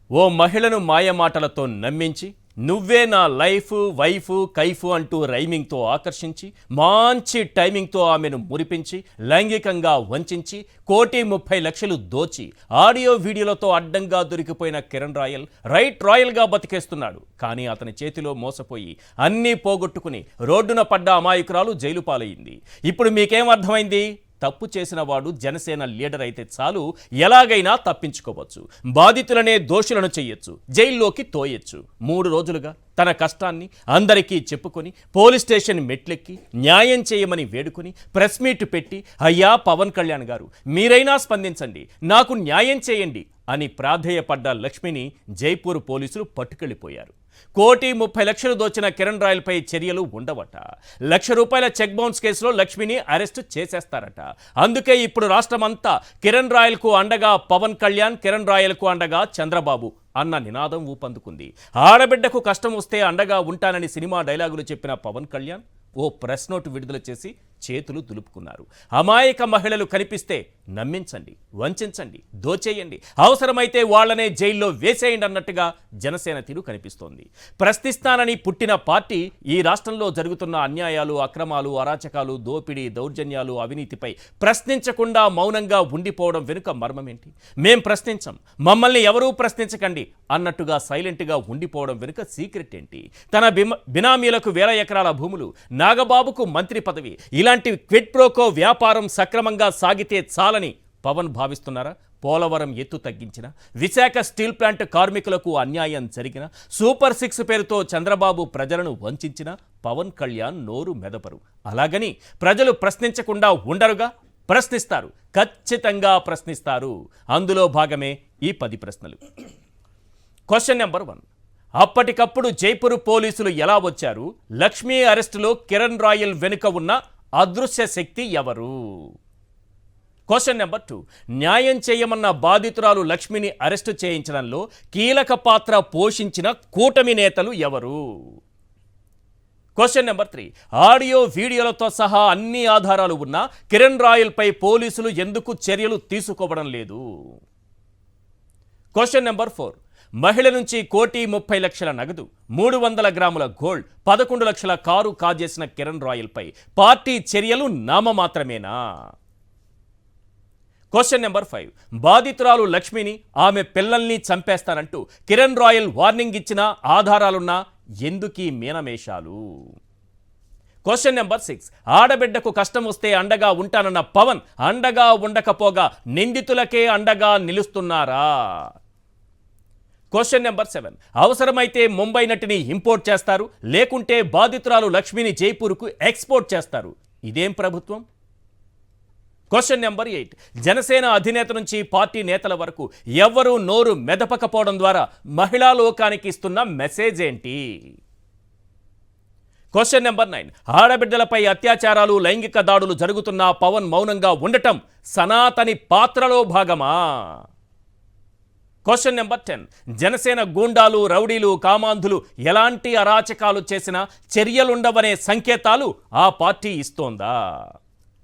ఓ మహిళను మాయమాటలతో నమ్మించి నువ్వే నా లైఫ్ వైఫ్ కైఫ్ అంటూ రైమింగ్తో ఆకర్షించి మంచి టైమింగ్తో ఆమెను మురిపించి లైంగికంగా వంచించి 1,30,00,000 దోచి ఆడియో వీడియోలతో అడ్డంగా దొరికిపోయిన కిరణ్ రాయల్ రాయల్గా బతికేస్తున్నాడు. కానీ అతని చేతిలో మోసపోయి అన్నీ పోగొట్టుకుని రోడ్డున పడ్డ అమాయకురాలు జైలు పాలయ్యింది. ఇప్పుడు మీకేం అర్థమైంది? తప్పు చేసిన వాడు జనసేన లీడర్ అయితే చాలు, ఎలాగైనా తప్పించుకోవచ్చు, బాధితులనే దోషులను చెయ్యొచ్చు, జైల్లోకి తోయొచ్చు. 3 రోజులుగా తన కష్టాన్ని అందరికీ చెప్పుకొని పోలీస్ స్టేషన్ మెట్లెక్కి న్యాయం చేయమని వేడుకొని ప్రెస్ మీట్ పెట్టి, అయ్యా పవన్ కళ్యాణ్ గారు మీరైనా స్పందించండి, నాకు న్యాయం చేయండి అని ప్రాధేయపడ్డ లక్ష్మిని జైపూర్ పోలీసులు పట్టుకెళ్లిపోయారు. 1,30,00,000 దోచిన కిరణ్ రాయల్పై చర్యలు ఉండవట. ₹1,00,000 చెక్ బౌన్స్ కేసులో లక్ష్మిని అరెస్టు చేసేస్తారట. అందుకే ఇప్పుడు రాష్ట్రమంతా కిరణ్ రాయల్కు అండగా పవన్ కళ్యాణ్, కిరణ్ రాయల్కు అండగా చంద్రబాబు అన్న నినాదం ఊపందుకుంది. ఆడబిడ్డకు కష్టం వస్తే అండగా ఉంటానని సినిమా డైలాగులు చెప్పిన పవన్ కళ్యాణ్ ఓ ప్రెస్ నోటు విడుదల చేసి చేతులు దులుపుకున్నారు. అమాయక మహిళలు కనిపిస్తే నమ్మించండి, వంచండి, దోచేయండి, అవసరమైతే వాళ్లనే జైల్లో వేసేయండి అన్నట్టుగా జనసేన తీరు కనిపిస్తోంది. ప్రశ్నిస్తానని పుట్టిన పార్టీ ఈ రాష్ట్రంలో జరుగుతున్న అన్యాయాలు, అక్రమాలు, అరాచకాలు, దోపిడీ, దౌర్జన్యాలు, అవినీతిపై ప్రశ్నించకుండా మౌనంగా ఉండిపోవడం వెనుక మర్మమేంటి? మేం ప్రశ్నించం, మమ్మల్ని ఎవరూ ప్రశ్నించకండి అన్నట్టుగా సైలెంట్గా ఉండిపోవడం వెనుక సీక్రెట్ ఏంటి? తన బినామీలకు 1,000 ఎకరాల భూములు, నాగబాబుకు మంత్రి పదవి, ఇలాంటి క్విడ్ ప్రోకో వ్యాపారం సక్రమంగా సాగితే చాలని పవన్ భావిస్తున్నారా? పోలవరం ఎత్తు తగ్గించిన, విశాఖ స్టీల్ ప్లాంట్ కార్మికులకు అన్యాయం జరిగిన, సూపర్ 6 పేరుతో చంద్రబాబు ప్రజలను వంచిన పవన్ కళ్యాణ్ నోరు మెదపరు. అలాగని ప్రజలు ప్రశ్నించకుండా ఉండరుగా, ప్రశ్నిస్తారు, ఖచ్చితంగా ప్రశ్నిస్తారు. అందులో భాగమే ఈ 10 ప్రశ్నలు. క్వశ్చన్ నెంబర్ 1, అప్పటికప్పుడు జైపూర్ పోలీసులు ఎలా వచ్చారు? లక్ష్మీ అరెస్టులో కిరణ్ రాయల్ వెనుక ఉన్న అదృశ్య శక్తి ఎవరు? క్వశ్చన్ నెంబర్ 2, న్యాయం చేయమన్న బాధితురాలు లక్ష్మిని అరెస్టు చేయించడంలో కీలక పాత్ర పోషించిన కూటమి నేతలు ఎవరు? క్వశ్చన్ నెంబర్ 3, ఆడియో వీడియోలతో సహా అన్ని ఆధారాలు ఉన్న కిరణ్ రాయల్పై పోలీసులు ఎందుకు చర్యలు తీసుకోవడం లేదు? క్వశ్చన్ నెంబర్ 4, మహిళ నుంచి 1,30,00,000 నగదు, 300 గ్రాముల గోల్డ్, 11 లక్షల కారు కాజేసిన కిరణ్ రాయల్పై పార్టీ చర్యలు నామమాత్రమేనా? క్వశ్చన్ నెంబర్ 5, బాధితురాలు లక్ష్మిని, ఆమె పిల్లల్ని చంపేస్తానంటూ కిరణ్ రాయల్ వార్నింగ్ ఇచ్చిన ఆధారాలున్నా ఎందుకీ మీనమేషాలు? క్వశ్చన్ నెంబర్ 6, ఆడబిడ్డకు కష్టం వస్తే అండగా ఉంటానన్న పవన్ అండగా ఉండకపోగా నిందితులకే అండగా నిలుస్తున్నారా? క్వశ్చన్ నెంబర్ 7, అవసరమైతే ముంబై నటిని ఇంపోర్ట్ చేస్తారు, లేకుంటే బాధితురాలు లక్ష్మిని జైపూర్కు ఎక్స్పోర్ట్ చేస్తారు. ఇదేం ప్రభుత్వం? క్వశ్చన్ నెంబర్ 8, జనసేన అధినేత నుంచి పార్టీ నేతల వరకు ఎవ్వరూ నోరు మెదపకపోవడం ద్వారా మహిళా లోకానికి ఇస్తున్న మెసేజ్ ఏంటి? క్వశ్చన్ నెంబర్ 9, ఆడబిడ్డలపై అత్యాచారాలు, లైంగిక దాడులు జరుగుతున్న పవన్ మౌనంగా ఉండటం సనాతని పాత్రలో భాగమా? క్వశ్చన్ నెంబర్ 10, జనసేన గూండాలు, రౌడీలు, కామాంధులు ఎలాంటి అరాచకాలు చేసినా చర్యలుండవనే సంకేతాలు ఆ పార్టీ ఇస్తోందా?